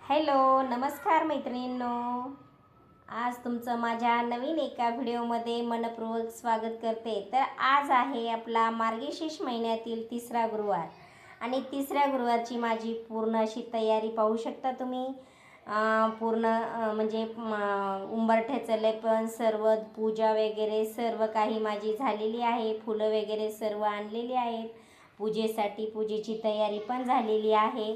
Hello, नमस्कार मैत्रिणींनो. आज तुमचं माझ्या नवीन एका व्हिडिओमध्ये मनपूर्वक स्वागत करते. तर आज आहे आपला मार्गशीर्ष महिन्यातील तिसरा गुरुवार आणि तिसऱ्या गुरुवारची माझी पूर्ण अशी तयारी पाहू शकता तुम्ही. पूर्ण म्हणजे उंबरठ्याचं लेपन सर्व, पूजा वगैरे सर्व काही माझी झालेली आहे. फुलं वगैरे सर्व आणलेली आहेत पूजेसाठी. पूजेची तयारी पण झालेली आहे.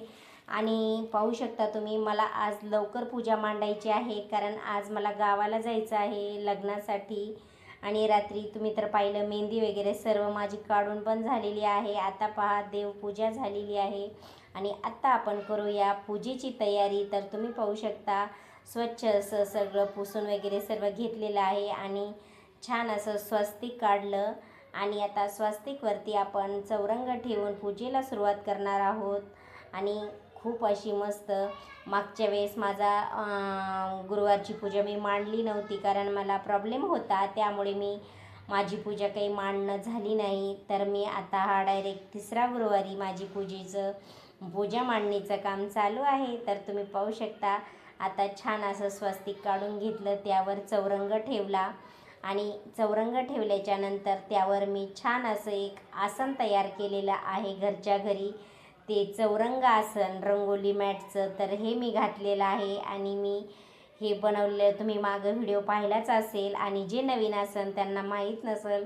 आणि पाहू शकता तुम्ही, मला आज लवकर पूजा मांडायची आहे कारण आज मला गावाला जायचं आहे लग्नासाठी. आणि रात्री तुम्ही तर पाहिलं, मेहंदी वगैरे सर्व माझी काढून पण झालेली आहे. आता पहा, देवपूजा झालेली आहे आणि आत्ता आपण करूया पूजेची तयारी. तर तुम्ही पाहू शकता, स्वच्छ असं सगळं पुसून वगैरे सर्व घेतलेलं आहे आणि छान असं स्वस्तिक काढलं. आणि आता स्वस्तिकवरती आपण चौरंग ठेवून पूजेला सुरुवात करणार आहोत. आणि खूप अशी मस्त, मागच्या वेळेस गुरुवारची पूजा मी मांडली नव्हती कारण मला प्रॉब्लेम होता, त्यामुळे माझी पूजा काही मांडणं झाली नाही. तर मी आता हा डायरेक्ट तिसरा गुरुवारी माझी पूजा मांडणीचं काम चालू आहे. तर तुम्ही पाहू शकता, आता छान असं स्वस्तिक काढून घेतलं, त्यावर चौरंग ठेवला आणि चौरंग ठेवल्याच्या नंतर त्यावर मी छान असं एक आसन तयार केलेलं आहे घरच्या घरी. ते चौरंग आसन रंगोली मॅटचं, तर हे मी घातलेलं आहे आणि मी हे बनवलेलं तुम्ही मागं व्हिडिओ पाहिलाच असेल. आणि जे नवीन असेल त्यांना माहीत नसेल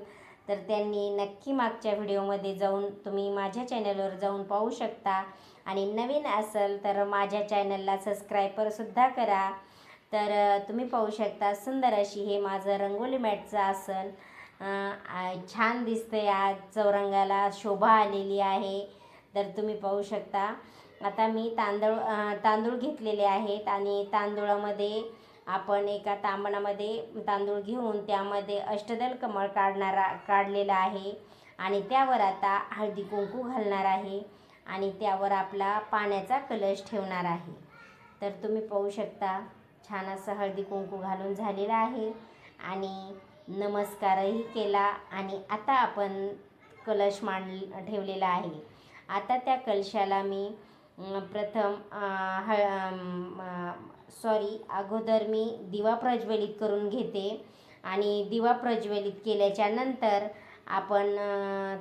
तर त्यांनी नक्की मागच्या व्हिडिओमध्ये जाऊन तुम्ही माझ्या चॅनलवर जाऊन पाहू शकता. आणि नवीन असेल तर माझ्या चॅनलला सबस्क्राईबरसुद्धा करा. तर तुम्ही पाहू शकता, सुंदर अशी हे माझं रंगोली मॅटचं आसन छान दिसतंय. आज चौरंगाला शोभा आलेली आहे. तर तुम्ही पाहू शकता, आता मी तांदूळ घेतलेले आहेत आणि तांदूळामध्ये आपण एका तांबणामध्ये तांदूळ घेऊन त्यामध्ये अष्टदल कमळ काढलेला आहे आणि त्यावर आता हळदी कुंकू घालणार आहे आणि त्यावर आपला पाण्याचा कलश ठेवणार आहे. तर तुम्ही पाहू शकता, छान असं हळदी कुंकू घालून झालेलं आहे आणि नमस्कारही केला. आणि आता आपण कलश ठेवलेला आहे. आता त्या कलशाला मी प्रथम अगोदर मी दिवा प्रज्वलित करून घेते आणि दिवा प्रज्वलित केल्याच्या नंतर आपण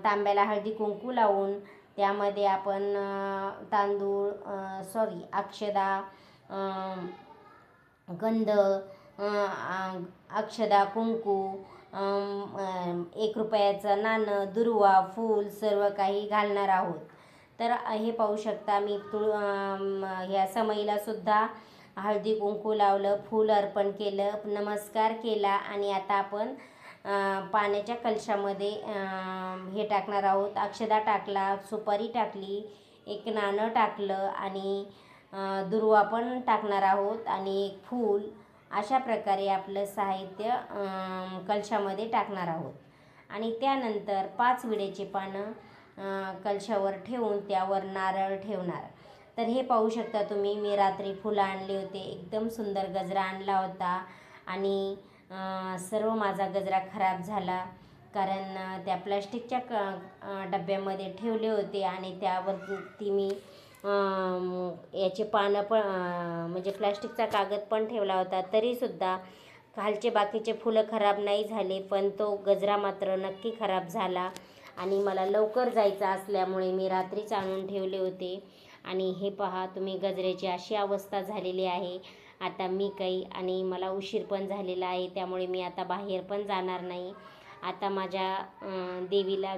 तांब्याला हळदी कुंकू लावून त्यामध्ये आपण अक्षदा, गंध, अक्षदा, कुंकू, 1 रुपयाचं नाणं, दुर्वा, फूल सर्व काही घालणार आहोत. तर हे पाहू शकता, मी ह्या समईला सुद्धा हळदी कुंकू लावलं, फूल अर्पण केलं, नमस्कार केला. आणि आता आपण पाण्याच्या कलशामध्ये हे टाकणार आहोत. अक्षदा टाकला, सुपारी टाकली, एक नाणं टाकलं आणि दुर्वा पण टाकणार आहोत आणि एक फूल. अशा प्रकारे आपलं साहित्य कलशामध्ये टाकणार आहोत. आणि त्यानंतर 5 विड्याची पानं कलशावर ठेवून त्यावर नारळ ठेवणार. तर हे पाहू शकता तुम्ही, मी रात्री फुलं आणले होते, एकदम सुंदर गजरा आणला होता आणि सर्व माझा गजरा खराब झाला कारण त्या प्लॅस्टिकच्या डब्यामध्ये ठेवले होते आणि त्यावरती मी याचे पानं पण म्हणजे प्लॅस्टिकचा कागद पण ठेवला होता. तरीसुद्धा खालचे बाकीचे फुलं खराब नाही झाले, पण तो गजरा मात्र नक्की खराब झाला. आणि मला लवकर जायचं असल्यामुळे मी रात्रीच आणून ठेवले होते. आणि हे पहा तुम्ही, गजऱ्याची अशी अवस्था झालेली आहे. आता आणि मला उशीर पण झालेला आहे, त्यामुळे मी आता बाहेर पण जाणार नाही. आता माझ्या देवीला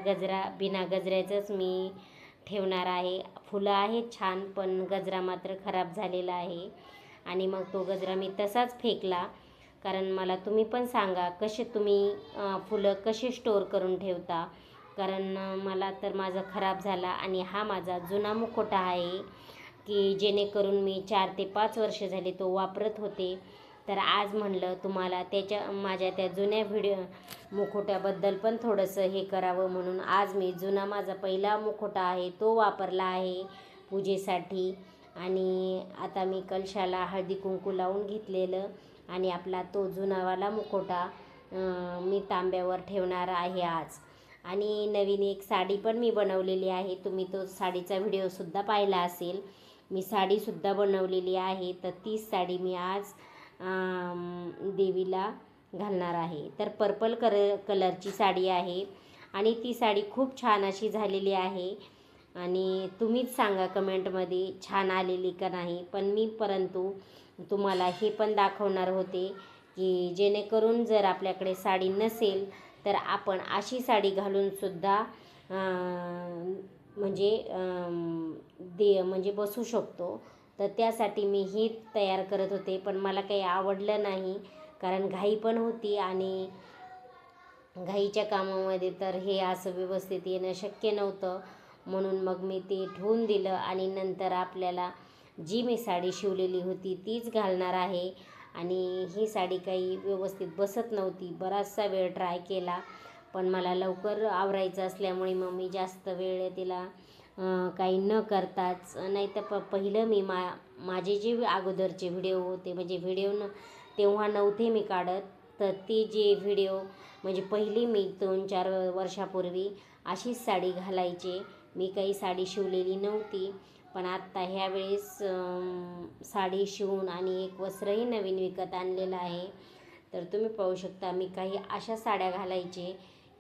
बिना गजऱ्याचंच मी ठेवणार आहे. फुलं आहेत छान, पण गजरा मात्र खराब झालेला आहे. आणि मग तो गजरा मी तसाच फेकला. कारण तुम्ही पण सांगा, तुम्ही फुलं कशी स्टोअर करून ठेवता. कारण मला तर माझा खराब झाला आणि हा माझा जुना मुखवटा आहे की जेणेकरून मी 4 ते 5 वर्ष झाले तो वापरत होते. तर आज म्हणलं तुम्हाला माझ्या त्या जुन्या मुखवट्याबद्दल पण थोडंसं हे करावं, म्हणून आज मी माझा पहिला मुखवटा आहे तो वापरला आहे पूजेसाठी. आणि आता मी कलशाला हळदी कुंकू लावून घेतलेलं आणि आपला तो जुनावाला मुखवटा मी तांब्यावर ठेवणार आहे आज. आणि नवीन एक साडी पण मी बनवलेली आहे, तुम्ही तो साडीचा व्हिडिओसुद्धा पाहिला असेल. मी साडीसुद्धा बनवलेली आहे. तर तीच साडी मी आज देवीला घालणार आहे. तर पर्पल कलरची साडी आहे आणि ती साडी खूप छान अशी झालेली आहे. आणि तुम्हीच सांगा कमेंटमध्ये छान आलेली का नाही. पण मी परंतु तुम्हाला हे पण दाखवणार होते की जेणेकरून जर आपल्याकडे साडी नसेल तर आपण अशी साडी घालूनसुद्धा म्हणजे बसू शकतो. तर त्यासाठी मी ही तयार करत होते, पण मला काही आवडलं नाही कारण घाई पण होती आणि घाईच्या कामामध्ये तर हे असं व्यवस्थित येणं शक्य नव्हतं. म्हणून मग मी ते ठेवून दिलं आणि नंतर आपल्याला जी मी साडी शिवलेली होती तीच घालणार आहे. आणि ही साडी काही व्यवस्थित बसत नव्हती. बराचसा वेळ ट्राय केला, पण मला लवकर आवरायचं असल्यामुळे मग मी जास्त वेळ तिला काही न करताच, नाही तर पहिलं मी माझे जे अगोदरचे व्हिडिओ होते, म्हणजे तेव्हा नव्हते मी काढत, तर ते जे व्हिडिओ म्हणजे पहिली मी 2-4 वर्षापूर्वी अशीच साडी घालायचे. मी काही साडी शिवलेली नव्हती, पण आत्ता ह्यावेळेस साडी शिवून आणि एक वस्त्रही नवीन विकत आणलेलं आहे. तर तुम्ही पाहू शकता मी काही अशा साड्या घालायचे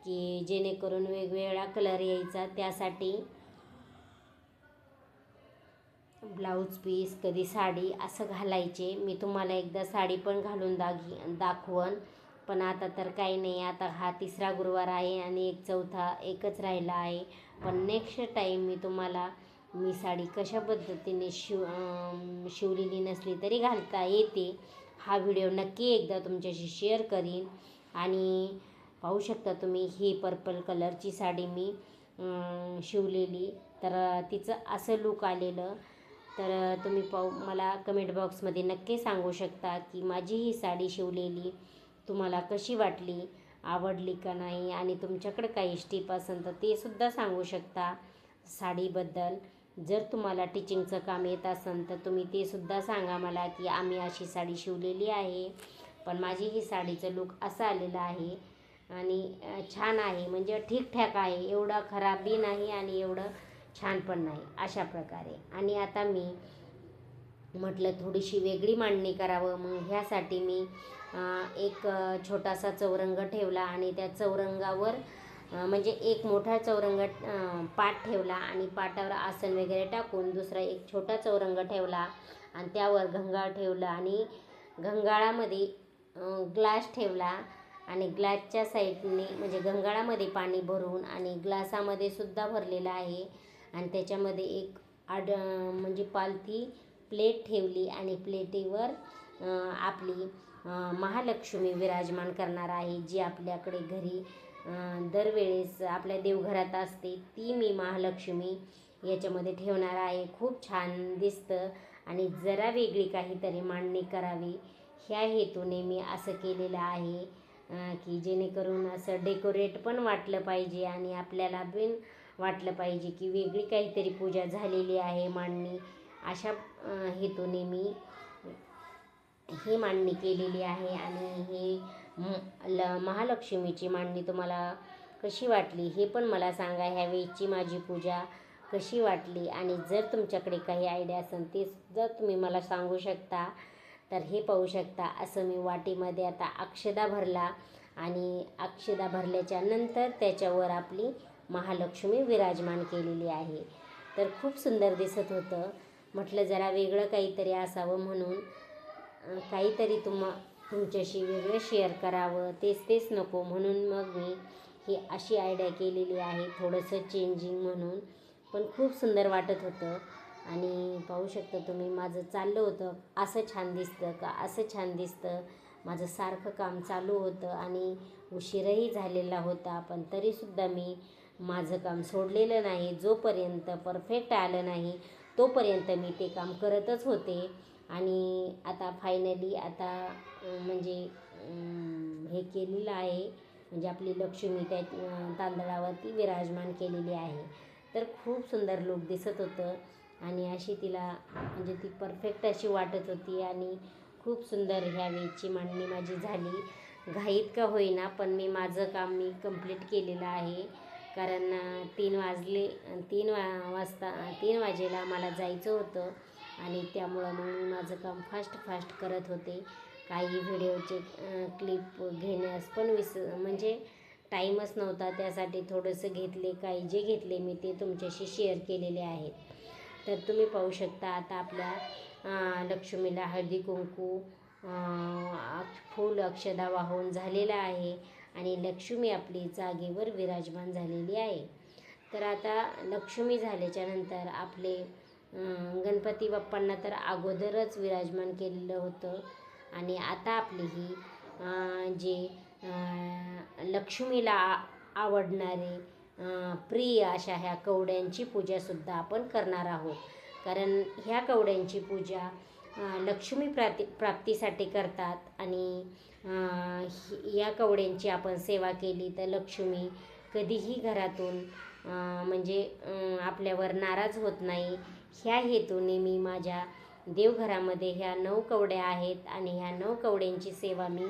की जेणेकरून वेगवेगळा कलर यायचा. त्यासाठी ब्लाऊज पीस, कधी साडी असं घालायचे. मी तुम्हाला एकदा साडी पण घालून दाखवण, पण आता तर काही नाही. आता हा 3रा गुरुवार आहे आणि एकच राहिला आहे. पण नेक्स्ट टाईम मी तुम्हाला साडी कशा पद्धतीने शिवलेली नसली तरी घालता येते हा व्हिडिओ नक्की एकदा तुमच्याशी शेअर करीन. आणि पाहू शकता तुम्ही ही पर्पल कलरची साडी मी शिवलेली, तर तिचं असं लूक आलेलं. तर तुम्ही मला कमेंट बॉक्समध्ये नक्की सांगू शकता की माझी ही साडी शिवलेली तुम्हाला कशी वाटली, आवडली का नाही. आणि तुमच्याकडे काही टिप असेल तर ते सुद्धा सांगू शकता साडीबद्दल. जर तुम्हाला टिचिंगचं काम येत असेल तर तुम्ही ते सुद्धा सांगा मला की आम्ही अशी साडी शिवलेली आहे, पण माझी ही साडीचं लूक असं आलेलं आहे आणि छान आहे, म्हणजे ठीकठाक आहे. एवढं खराबही नाही आणि एवढं छान पण नाही, अशा प्रकारे. आणि आता मी म्हटलं थोडीशी वेगळी मांडणी करावं. मग ह्यासाठी मी एक छोटासा चौरंग ठेवला आणि त्या चौरंगावर म्हणजे एक मोठा चौरंग पाट ठेवला आणि पाटावर आसन वगैरे टाकून दुसरा एक छोटा चौरंग ठेवला आणि त्यावर घंगाळ ठेवला आणि घंगाळामध्ये ग्लास ठेवला आणि ग्लासच्या साईडने म्हणजे घंगाळामध्ये पाणी भरून आणि ग्लासामध्ये सुद्धा भरलेलं आहे. आणि त्याच्यामध्ये एक म्हणजे पालथी प्लेट ठेवली आणि प्लेटीवर आपली महालक्ष्मी विराजमान करणार आहे, जी आपल्याकडे घरी दरवेळेस आपल्या देवघरात असते. ती मी महालक्ष्मी याच्यामध्ये ठेवणार आहे. खूप छान दिसतं आणि जरा वेगळी काहीतरी मांडणी करावी ह्या हेतूने मी असं केलेलं आहे की जेणेकरून असं डेकोरेट पण वाटलं पाहिजे आणि आपल्याला पण वाटलं पाहिजे की वेगळी काहीतरी पूजा झालेली आहे, मांडणी. अशा हेतूने मी ही मांडणी केलेली आहे. आणि ही महालक्ष्मीची मांडणी तुम्हाला कशी वाटली हे पण मला सांगा. ह्यावेळीची माझी पूजा कशी वाटली आणि जर तुमच्याकडे काही आयडिया असेल ते सुद्धा तुम्ही मला सांगू शकता. तर हे पाहू शकता असं मी वाटीमध्ये आता अक्षदा भरला आणि अक्षदा भरल्याच्या नंतर त्याच्यावर आपली महालक्ष्मी विराजमान केलेली आहे. तर खूप सुंदर दिसत होतं. म्हटलं जरा वेगळं काहीतरी असावं म्हणून काहीतरी तुमच्याशी वेगळं शेअर करावं, तेच नको म्हणून मग मी ही अशी आयडिया केलेली आहे, थोडंसं चेंजिंग म्हणून. पण खूप सुंदर वाटत होतं. आणि पाहू शकता तुम्ही माझं चाललं होतं असं छान दिसतं का, असं छान दिसतं. माझं सारखं काम चालू होतं आणि उशीरही झालेला होता, पण तरीसुद्धा मी माझं काम सोडलेलं नाही. जोपर्यंत परफेक्ट आलं नाही तोपर्यंत मी ते काम करतच होते. आणि आता फायनली आता म्हणजे हे केलेलं आहे, म्हणजे आपली लक्ष्मी त्या तांदळावरती विराजमान केलेली आहे. तर खूप सुंदर लूक दिसत होतं आणि अशी तिला म्हणजे ती परफेक्ट अशी वाटत होती आणि खूप सुंदर ह्यावेळची मांडणी माझी झाली. घाईत का होईना पण माझं काम कंप्लीट केलेलं आहे. कारण 3 वाजेला मला जायचं होतं आणि त्यामुळं मग मी माझं काम फास्ट करत होते. काही व्हिडिओचे क्लिप घेण्यास पण म्हणजे टाईमच नव्हता, त्यासाठी थोडंसं घेतले. काही जे घेतले मी ते तुमच्याशी शेअर केलेले आहेत. तर तुम्ही पाहू शकता आता आपल्या लक्ष्मीला हळदी कुंकू फूल अक्षदा वाहून झालेला आहे आणि लक्ष्मी आपली जागेवर विराजमान झालेली आहे. तर आता लक्ष्मी झाल्याच्या नंतर आपले गणपती बाप्पांना तर अगोदरच विराजमान केलेलं होतं आणि आता आपली ही जे लक्ष्मीला आवडणारे प्रिय अशा ह्या कवड्यांची पूजासुद्धा आपण करणार आहोत. कारण ह्या कवड्यांची पूजा लक्ष्मी प्राप्तीसाठी करतात आणि या कवड्यांची आपण सेवा केली तर लक्ष्मी कधीही घरातून म्हणजे आपल्यावर नाराज होत नाही. ह्या हेतूने मी माझ्या देवघरामध्ये ह्या 9 कवड्या आहेत आणि ह्या 9 कवड्यांची सेवा मी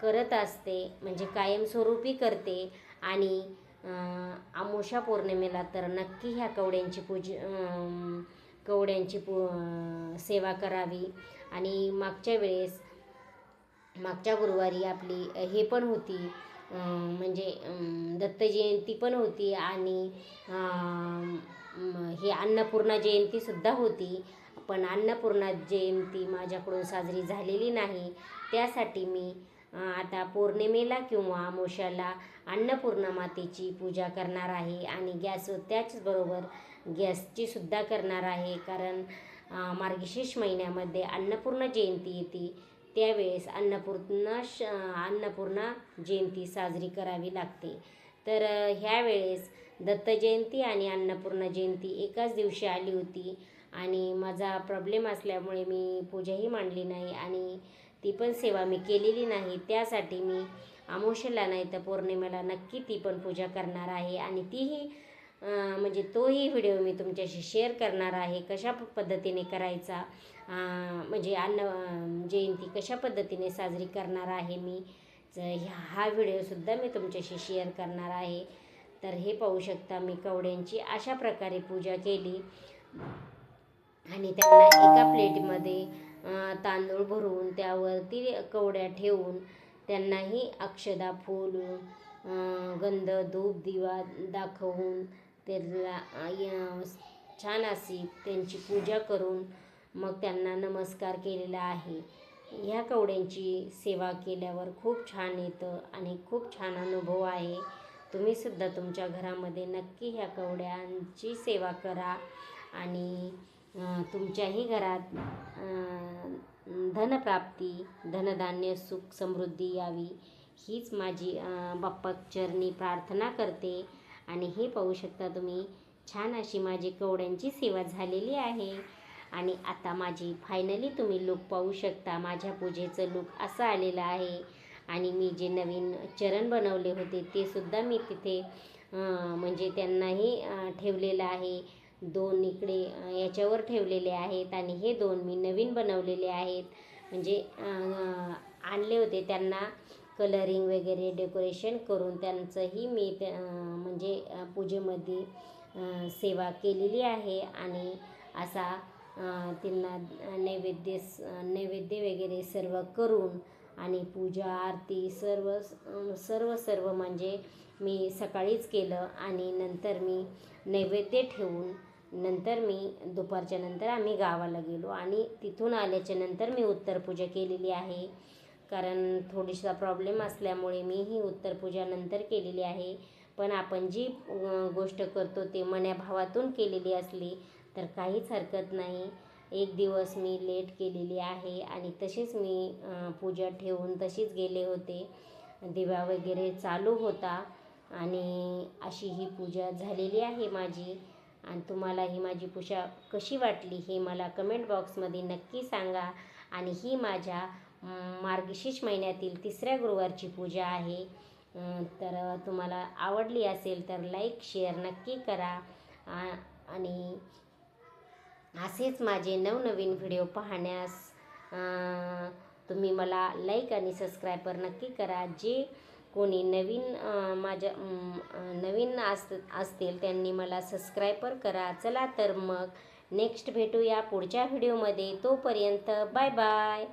करत असते, म्हणजे कायमस्वरूपी करते. आणि अमावास्या पौर्णिमेला तर नक्की ह्या कवड्यांची सेवा करावी. आणि मागच्या गुरुवारी आपली हे पण होती, म्हणजे दत्त जयंती पण होती आणि हे अन्नपूर्णा जयंतीसुद्धा होती. पण अन्नपूर्णा जयंती माझ्याकडून साजरी झालेली नाही. त्यासाठी मी आता पौर्णिमेला किंवा अमावास्याला अन्नपूर्णा मातेची पूजा करणार आहे आणि त्याचबरोबर गॅसची सुद्धा करणार आहे. कारण मार्गशीर्ष महिन्यामध्ये अन्नपूर्णा जयंती येते, त्यावेळेस अन्नपूर्णा जयंती साजरी करावी लागते. तर ह्यावेळेस दत्त जयंती आणि अन्नपूर्णा जयंती एकाच दिवशी आली होती आणि माझा प्रॉब्लेम असल्यामुळे मी पूजाही मांडली नाही आणि ती पण सेवा मी केलेली नाही. त्यासाठी मी अमावास्येला नाही तर पौर्णिमेला नक्की ती पण पूजा करणार आहे आणि तीही म्हणजे तोही व्हिडिओ मी तुमच्याशी शेअर करणार आहे. कशा पद्धतीने करायचा, म्हणजे जयंती कशा पद्धतीने साजरी करणार आहे मी, हा व्हिडिओसुद्धा मी तुमच्याशी शेअर करणार आहे. तर हे पाहू शकता मी कवड्यांची अशा प्रकारे पूजा केली आणि त्यांना एका प्लेटमध्ये तांदूळ भरून त्यावरती कवड्या ठेवून त्यांनाही अक्षदा फूल गंध धूप दिवा दाखवून त्याला छान अशी त्यांची पूजा करून मग त्यांना नमस्कार केलेला आहे. ह्या कवड्यांची सेवा केल्यावर खूप छान येतं आणि खूप छान अनुभव आहे. तुम्हीसुद्धा तुमच्या घरामध्ये नक्की ह्या कवड्यांची सेवा करा आणि तुमच्याही घरात धनप्राप्ती, धनधान्य, सुख समृद्धी यावी हीच माझी बाप्पाचरणी प्रार्थना करते. आणि हे पाहू शकता तुम्ही छान अशी माझी कवड्यांची सेवा झालेली आहे. आणि आता माझी फायनली तुम्ही लूक पाहू शकता. माझ्या पूजेचं लूक असं आलेलं आहे आणि मी जे नवीन चरण बनवले होते ते सुद्धा मी तिथे म्हणजे त्यांनाही ठेवलेलं आहे. 2 इकडे याच्यावर ठेवलेले आहेत आणि हे 2 मी नवीन बनवलेले आहेत. म्हणजे आणले होते त्यांना कलरिंग वगैरे डेकोरेशन करून त्यांचंही मी म्हणजे पूजेमध्ये सेवा केलेली आहे. आणि असा त्यांना नैवेद्य वगैरे सर्व करून आणि पूजा आरती सर्व म्हणजे मी सकाळीच केलं आणि नंतर मी नैवेद्य ठेवून नंतर मी दुपारच्या नंतर आम्ही गावाला गेलो आणि तिथून आल्याच्या नंतर मी उत्तरपूजा केलेली आहे. कारण थोडीसा प्रॉब्लेम असल्यामुळे मी ही उत्तरपूजा नंतर केलेली आहे. पण आपण जी गोष्ट करतो ते मनाभावातून केलेली असली तर काहीच हरकत नाही. एक दिवस मी लेट केलेली आहे आणि तशीच मी पूजा ठेवून तशीच गेले होते. दिवा वगैरे चालू होता आणि अशी ही पूजा झालेली आहे माझी. आणि तुम्हाला ही माझी पूजा कशी वाटली हे मला कमेंट बॉक्समध्ये नक्की सांगा. आणि ही माझ्या मार्गशीर्ष महिन्यातील 3ऱ्या गुरुवारची पूजा आहे. तर तुम्हाला आवडली असेल तर लाईक शेअर नक्की करा आणि असेच माझे नवनवीन व्हिडिओ पाहण्यास तुम्ही मला लाईक आणि सबस्क्राईबर नक्की करा. जे कोणी नवीन असतील त्यांनी मला सबस्क्राईबर करा. चला तर मग नेक्स्ट भेटूया पुढच्या व्हिडिओमध्ये. तोपर्यंत बाय बाय.